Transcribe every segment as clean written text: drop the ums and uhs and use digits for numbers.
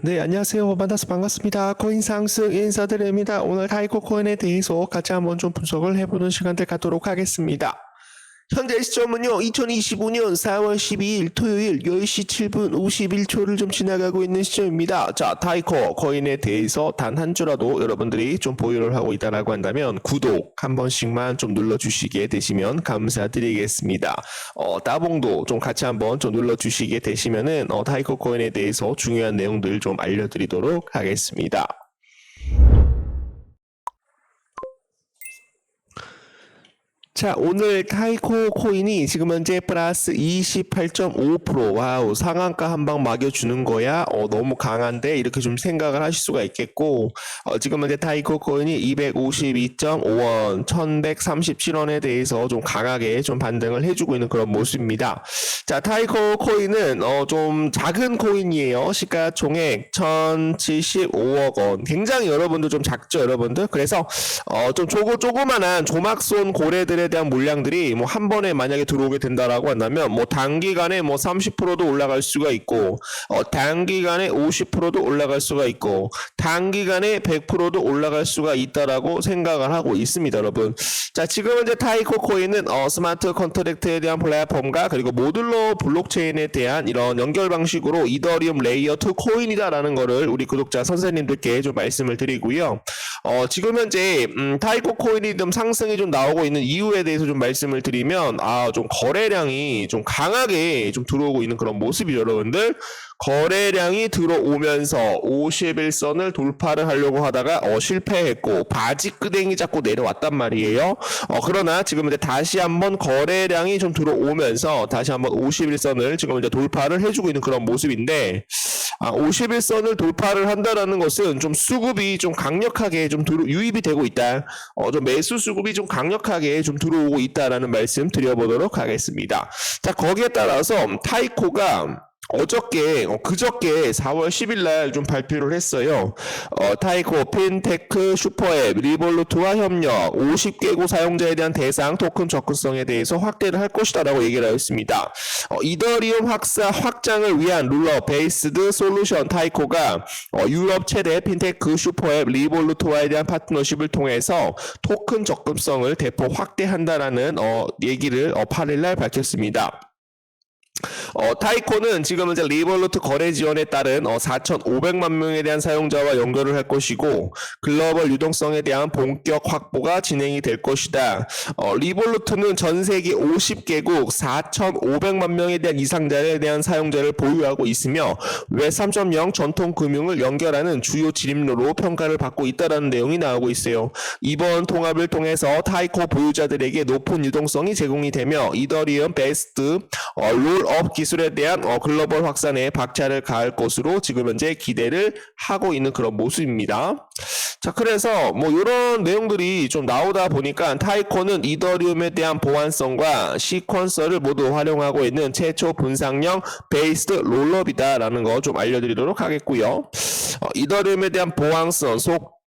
네, 안녕하세요. 만나서 반갑습니다. 코인 상승 인사드립니다. 오늘 타이거 코인에 대해서 같이 한번 좀 분석을 해보는 시간들 갖도록 하겠습니다. 현재 시점은요, 2025년 4월 12일 토요일 10시 7분 51초를 좀 지나가고 있는 시점입니다. 자, 타이거 코인에 대해서 단 한 주라도 여러분들이 좀 보유를 하고 있다라고 한다면 구독 한 번씩만 좀 눌러주시게 되시면 감사드리겠습니다. 따봉도 좀 같이 한번 좀 눌러주시게 되시면은 타이거 코인에 대해서 중요한 내용들 좀 알려드리도록 하겠습니다. 자, 오늘 타이코 코인이 지금 현재 플러스 28.5%. 와우, 상한가 한 방 막여주는 거야? 너무 강한데? 이렇게 좀 생각을 하실 수가 있겠고, 지금 현재 타이코 코인이 252.5원, 1137원에 대해서 좀 강하게 좀 반등을 해주고 있는 그런 모습입니다. 자, 타이코 코인은, 좀 작은 코인이에요. 시가총액 1075억 원. 굉장히 여러분들 좀 작죠, 여러분들? 그래서, 좀 조그만한 조막손 고래들의 대한 물량들이 뭐 한 번에 만약에 들어오게 된다라고 한다면 뭐 단기간에 뭐 30%도 올라갈 수가 있고 단기간에 50%도 올라갈 수가 있고 단기간에 100%도 올라갈 수가 있다라고 생각을 하고 있습니다, 여러분. 자, 지금 현재 타이코 코인은 스마트 컨트랙트에 대한 플랫폼과 그리고 모듈러 블록체인에 대한 이런 연결 방식으로 이더리움 레이어 2 코인이다라는 거를 우리 구독자 선생님들께 좀 말씀을 드리고요. 지금 현재 타이코 코인이 좀 상승이 좀 나오고 있는 이유에 대해서 좀 말씀을 드리면 좀 거래량이 좀 강하게 좀 들어오고 있는 그런 모습이죠, 여러분들. 거래량이 들어오면서 51선을 돌파를 하려고 하다가 실패했고 바지끄댕이 잡고 내려왔단 말이에요. 그러나 지금 이제 다시 한번 거래량이 좀 들어오면서 다시 한번 51선을 지금 이제 돌파를 해주고 있는 그런 모습인데 51선을 돌파를 한다라는 것은 좀 수급이 좀 강력하게 좀 유입이 되고 있다. 좀 매수 수급이 좀 강력하게 좀 들어오고 있다라는 말씀 드려보도록 하겠습니다. 자, 거기에 따라서 타이코가 그저께 4월 10일 날 좀 발표를 했어요. 타이코 핀테크 슈퍼앱 리볼루트와 협력 50개국 사용자에 대한 대상 토큰 접근성에 대해서 확대를 할 것이다라고 얘기를 하였습니다. 이더리움 확장을 위한 룰러 베이스드 솔루션 타이코가 유럽 최대 핀테크 슈퍼앱 리볼루트와에 대한 파트너십을 통해서 토큰 접근성을 대폭 확대한다라는 얘기를 8일 날 밝혔습니다. 타이코는 지금 이제 리볼루트 거래 지원에 따른 4,500만 명에 대한 사용자와 연결을 할 것이고 글로벌 유동성에 대한 본격 확보가 진행이 될 것이다. 리볼루트는 전 세계 50개국 4,500만 명에 대한 이상자에 대한 사용자를 보유하고 있으며 웹 3.0 전통 금융을 연결하는 주요 진입로로 평가를 받고 있다는 내용이 나오고 있어요. 이번 통합을 통해서 타이코 보유자들에게 높은 유동성이 제공이 되며 이더리움 베스트 롤업 기술에 대한 글로벌 확산에 박차를 가할 것으로 지금 현재 기대를 하고 있는 그런 모습입니다. 자, 그래서 뭐 이런 내용들이 좀 나오다 보니까 타이코는 이더리움에 대한 보안성과 시퀀서를 모두 활용하고 있는 최초 분상형 베이스드 롤업이다라는 거 좀 알려드리도록 하겠고요. 이더리움에 대한 보안성,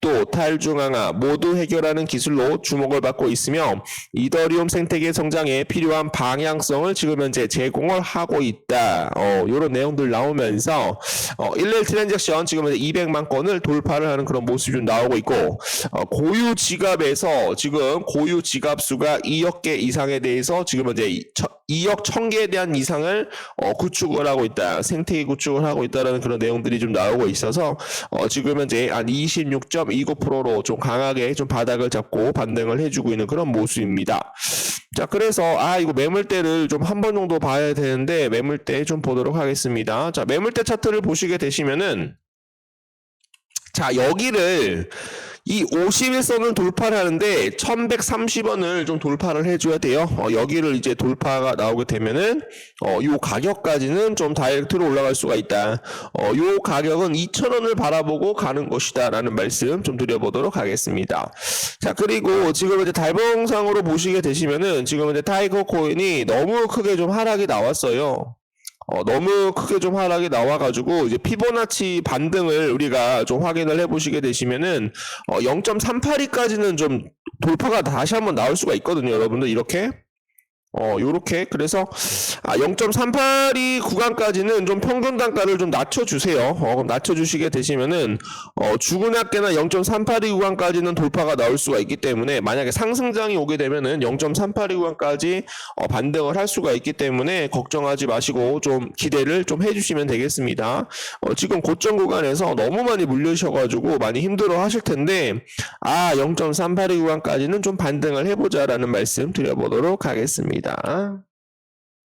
또 탈중앙화 모두 해결하는 기술로 주목을 받고 있으며 이더리움 생태계 성장에 필요한 방향성을 지금 현재 제공을 하고 있다. 이런 내용들 나오면서 일일 트랜잭션 지금 현재 200만 건을 돌파를 하는 그런 모습이 좀 나오고 있고 고유 지갑에서 지금 고유 지갑 수가 2억 개 이상에 대해서 지금 현재 2억 1000개에 대한 이상을 구축을 하고 있다. 생태계 구축을 하고 있다라는 그런 내용들이 좀 나오고 있어서 지금 현재 한 26.29%로 좀 강하게 좀 바닥을 잡고 반등을 해주고 있는 그런 모습입니다. 자, 그래서 이거 매물대를 좀 한 번 정도 봐야 되는데 매물대 좀 보도록 하겠습니다. 자, 매물대 차트를 보시게 되시면은 자, 여기를 이 51선을 돌파를 하는데 1130원을 좀 돌파를 해줘야 돼요. 여기를 이제 돌파가 나오게 되면은 요 가격까지는 좀 다이렉트로 올라갈 수가 있다. 요 가격은 2000원을 바라보고 가는 것이다 라는 말씀 좀 드려보도록 하겠습니다. 자, 그리고 지금 이제 달봉상으로 보시게 되시면은 지금 이제 타이거 코인이 너무 크게 좀 하락이 나왔어요. 너무 크게 좀 하락이 나와가지고 이제 피보나치 반등을 우리가 좀 확인을 해보시게 되시면은 0.382까지는 좀 돌파가 다시 한번 나올 수가 있거든요, 여러분들. 이렇게 요렇게 그래서 0.382 구간까지는 좀 평균 단가를 좀 낮춰주세요. 그럼 낮춰주시게 되시면은 주근학계나 0.382 구간까지는 돌파가 나올 수가 있기 때문에 만약에 상승장이 오게 되면은 0.382 구간까지 반등을 할 수가 있기 때문에 걱정하지 마시고 좀 기대를 좀 해주시면 되겠습니다. 지금 고점 구간에서 너무 많이 물리셔가지고 많이 힘들어 하실 텐데 0.382 구간까지는 좀 반등을 해보자라는 말씀 드려보도록 하겠습니다.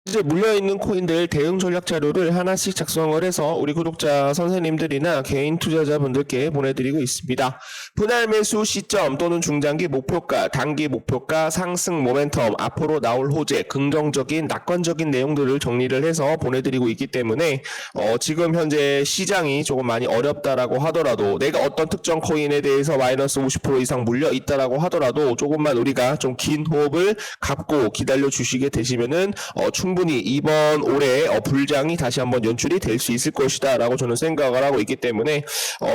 이제 물려있는 코인들 대응 전략 자료를 하나씩 작성을 해서 우리 구독자 선생님들이나 개인 투자자분들께 보내드리고 있습니다. 분할 매수 시점 또는 중장기 목표가, 단기 목표가, 상승 모멘텀, 앞으로 나올 호재, 긍정적인 낙관적인 내용들을 정리를 해서 보내드리고 있기 때문에 지금 현재 시장이 조금 많이 어렵다라고 하더라도 내가 어떤 특정 코인에 대해서 마이너스 50% 이상 물려 있다라고 하더라도 조금만 우리가 좀 긴 호흡을 갖고 기다려 주시게 되시면은 충분히 이번 올해 불장이 다시 한번 연출이 될 수 있을 것이다 라고 저는 생각을 하고 있기 때문에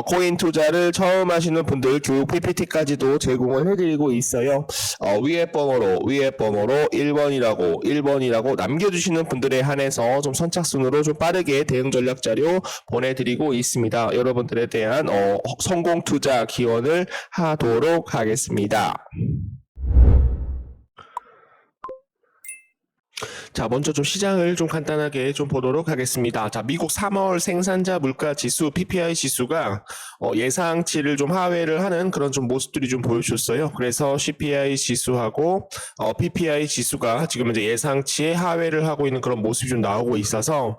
코인 투자를 처음 하시는 분들 교육 PPT까지도 제공을 해드리고 있어요. 위에 번호로 1번이라고 남겨주시는 분들에 한해서 좀 선착순으로 좀 빠르게 대응 전략 자료 보내드리고 있습니다. 여러분들에 대한 성공 투자 기원을 하도록 하겠습니다. 자, 먼저 좀 시장을 좀 간단하게 좀 보도록 하겠습니다. 자, 미국 3월 생산자 물가 지수 PPI 지수가 예상치를 좀 하회를 하는 그런 좀 모습들이 좀 보여줬어요. 그래서 CPI 지수하고 PPI 지수가 지금 이제 예상치에 하회를 하고 있는 그런 모습이 좀 나오고 있어서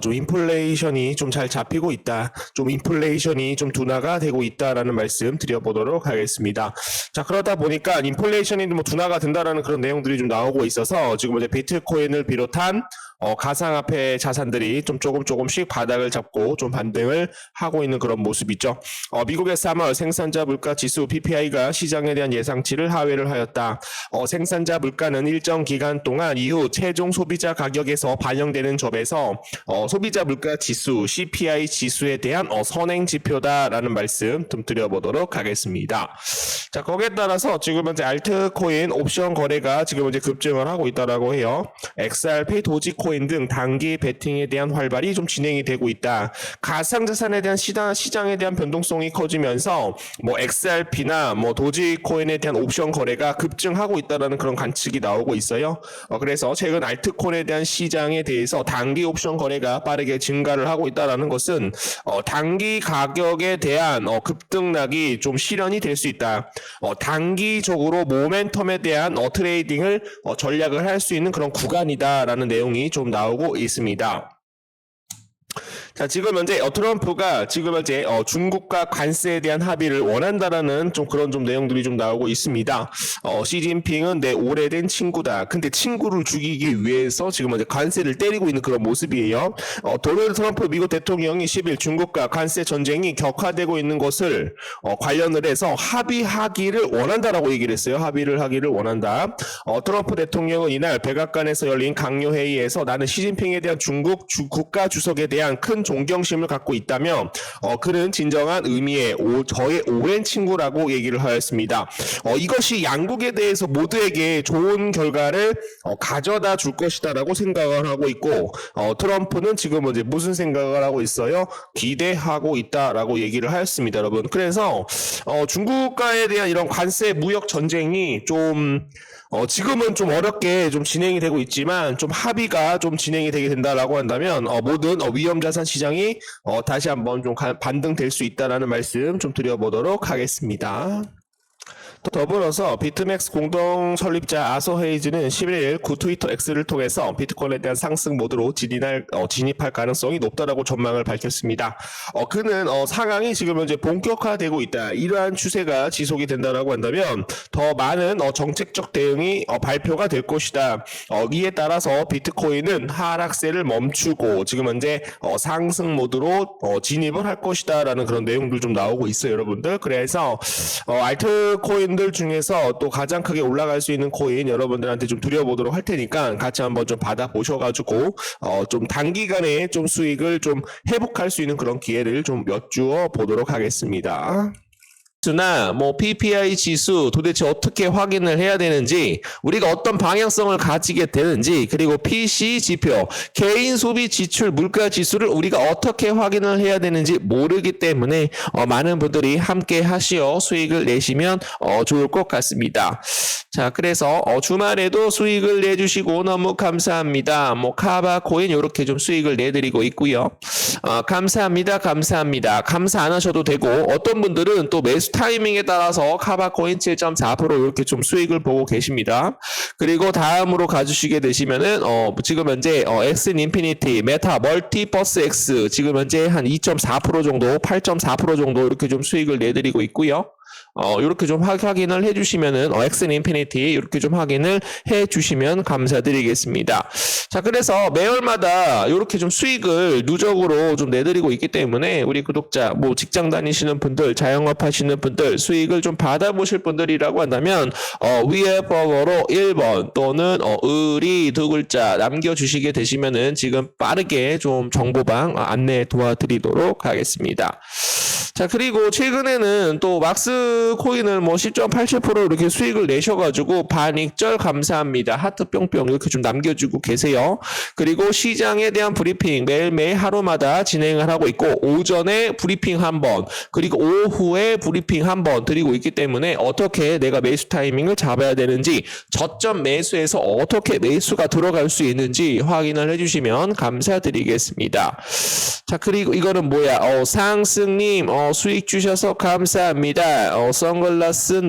좀 인플레이션이 좀 잘 잡히고 있다. 좀 인플레이션이 좀 둔화가 되고 있다라는 말씀 드려보도록 하겠습니다. 자, 그러다 보니까 인플레이션이 뭐 둔화가 된다라는 그런 내용들이 좀 나오고 있어서 지금 이제 비트코인을 비롯한 가상화폐 자산들이 좀 조금씩 바닥을 잡고 좀 반등을 하고 있는 그런 모습이죠. 미국의 3월 생산자 물가 지수 PPI가 시장에 대한 예상치를 하회를 하였다. 생산자 물가는 일정 기간 동안 이후 최종 소비자 가격에서 반영되는 점에서 소비자 물가 지수 CPI 지수에 대한 선행 지표다라는 말씀 좀 드려보도록 하겠습니다. 자, 거기에 따라서 지금 현재 알트코인 옵션 거래가 지금 이제 급증을 하고 있다라고 해요. XRP, 도지코인 등 단기 베팅에 대한 활발이 좀 진행이 되고 있다. 가상자산에 대한 시장에 대한 변동성이 커지면서 뭐 XRP나 뭐 도지코인에 대한 옵션 거래가 급증하고 있다라는 그런 관측이 나오고 있어요. 그래서 최근 알트코인에 대한 시장에 대해서 단기 옵션 거래가 빠르게 증가를 하고 있다라는 것은 단기 가격에 대한 급등락이 좀 실현이 될 수 있다. 단기적으로 모멘텀에 대한 트레이딩을 전략을 할 수 있는 그런 구간이다라는 내용이 좀 나오고 있습니다. 자, 지금 현재 트럼프가 지금 현재 중국과 관세에 대한 합의를 원한다라는 좀 그런 좀 내용들이 좀 나오고 있습니다. 시진핑은 내 오래된 친구다. 근데 친구를 죽이기 위해서 지금 현재 관세를 때리고 있는 그런 모습이에요. 도널드 트럼프 미국 대통령이 10일 중국과 관세 전쟁이 격화되고 있는 것을 관련을 해서 합의하기를 원한다라고 얘기를 했어요. 합의를 하기를 원한다. 트럼프 대통령은 이날 백악관에서 열린 강요 회의에서 나는 시진핑에 대한 중국 국가 주석에 대한 큰 존경심을 갖고 있다며 그는 진정한 의미의 저의 오랜 친구라고 얘기를 하였습니다. 이것이 양국에 대해서 모두에게 좋은 결과를 가져다 줄 것이다 라고 생각을 하고 있고 트럼프는 지금 이제 무슨 생각을 하고 있어요? 기대하고 있다라고 얘기를 하였습니다, 여러분. 그래서 중국과에 대한 이런 관세 무역 전쟁이 좀 지금은 좀 어렵게 좀 진행이 되고 있지만 좀 합의가 좀 진행이 되게 된다라고 한다면 모든 위험자산 시장이 다시 한번 좀 반등될 수 있다라는 말씀 좀 드려보도록 하겠습니다. 더불어서 비트맥스 공동 설립자 아서 헤이즈는 11일 구 트위터 X를 통해서 비트코인에 대한 상승 모드로 진입할 가능성이 높다라고 전망을 밝혔습니다. 그는 상황이 지금 현재 본격화되고 있다. 이러한 추세가 지속이 된다라고 한다면 더 많은 정책적 대응이 발표가 될 것이다. 이에 따라서 비트코인은 하락세를 멈추고 지금 현재 상승 모드로 진입을 할 것이다라는 그런 내용들 좀 나오고 있어요, 여러분들. 그래서 알트코인 들 중에서 또 가장 크게 올라갈 수 있는 코인 여러분들한테 좀 드려보도록 할 테니까 같이 한번 좀 받아보셔가지고 좀 단기간에 좀 수익을 좀 회복할 수 있는 그런 기회를 좀 엿주어 보도록 하겠습니다. 지수나 뭐 PPI 지수 도대체 어떻게 확인을 해야 되는지, 우리가 어떤 방향성을 가지게 되는지, 그리고 PC 지표, 개인 소비 지출 물가 지수를 우리가 어떻게 확인을 해야 되는지 모르기 때문에 많은 분들이 함께 하시어 수익을 내시면 좋을 것 같습니다. 자, 그래서 주말에도 수익을 내주시고 너무 감사합니다. 뭐 카바 코인 이렇게 좀 수익을 내드리고 있고요. 감사합니다. 감사합니다. 감사 안 하셔도 되고, 어떤 분들은 또 매수 타이밍에 따라서 카바코인 7.4% 이렇게 좀 수익을 보고 계십니다. 그리고 다음으로 가주시게 되시면은 지금 현재 엑슨 인피니티, 메타, 멀티버스 X 지금 현재 한 2.4% 정도, 8.4% 정도 이렇게 좀 수익을 내드리고 있고요. 이렇게 좀 확인을 해주시면은 엑슨 인피니티 이렇게 좀 확인을 해주시면 감사드리겠습니다. 자, 그래서 매월마다 이렇게 좀 수익을 누적으로 좀 내드리고 있기 때문에 우리 구독자, 뭐 직장 다니시는 분들, 자영업 하시는 분들, 수익을 좀 받아보실 분들이라고 한다면 위에 번호로 1번 또는 의리 두 글자 남겨주시게 되시면은 지금 빠르게 좀 정보방 안내 도와드리도록 하겠습니다. 자, 그리고 최근에는 또 막스 코인을 뭐 10.87% 이렇게 수익을 내셔가지고 반익절 감사합니다. 하트 뿅뿅 이렇게 좀 남겨주고 계세요. 그리고 시장에 대한 브리핑 매일매일 하루마다 진행을 하고 있고, 오전에 브리핑 한 번, 그리고 오후에 브리핑 한 번 드리고 있기 때문에 어떻게 내가 매수 타이밍을 잡아야 되는지, 저점 매수에서 어떻게 매수가 들어갈 수 있는지 확인을 해주시면 감사드리겠습니다. 자, 그리고 이거는 뭐야? 상승님 수익 주셔서 감사합니다. 선글라스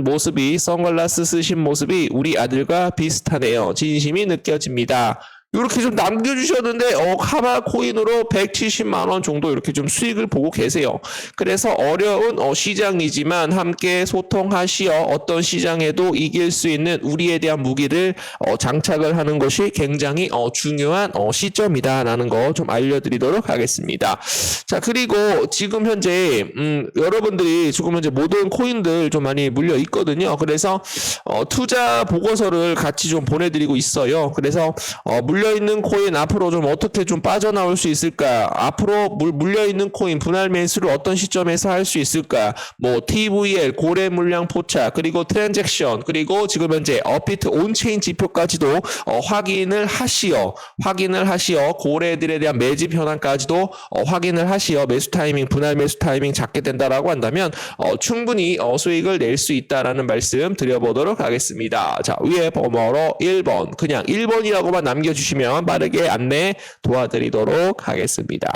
쓰신 모습이 우리 아들과 비슷하네요. 진심이 느껴집니다. 이렇게 좀 남겨주셨는데 카바 코인으로 170만 원 정도 이렇게 좀 수익을 보고 계세요. 그래서 어려운 시장이지만 함께 소통하시어 어떤 시장에도 이길 수 있는 우리에 대한 무기를 장착을 하는 것이 굉장히 중요한 시점이다라는 거 좀 알려드리도록 하겠습니다. 자, 그리고 지금 현재 여러분들이 지금 현재 모든 코인들 좀 많이 물려 있거든요. 그래서 투자 보고서를 같이 좀 보내드리고 있어요. 그래서 물려있는 코인 앞으로 좀 어떻게 좀 빠져나올 수 있을까? 앞으로 물려있는 코인 분할 매수를 어떤 시점에서 할 수 있을까? 뭐 TVL, 고래 물량 포착, 그리고 트랜잭션, 그리고 지금 현재 업비트 온체인 지표까지도 확인을 하시어 고래들에 대한 매집 현황까지도 확인을 하시어 매수 타이밍, 분할 매수 타이밍 잡게 된다라고 한다면 충분히 수익을 낼 수 있다라는 말씀 드려보도록 하겠습니다. 자, 위에 번호로 1번, 그냥 1번이라고만 남겨주시면 빠르게 안내 도와드리도록 하겠습니다.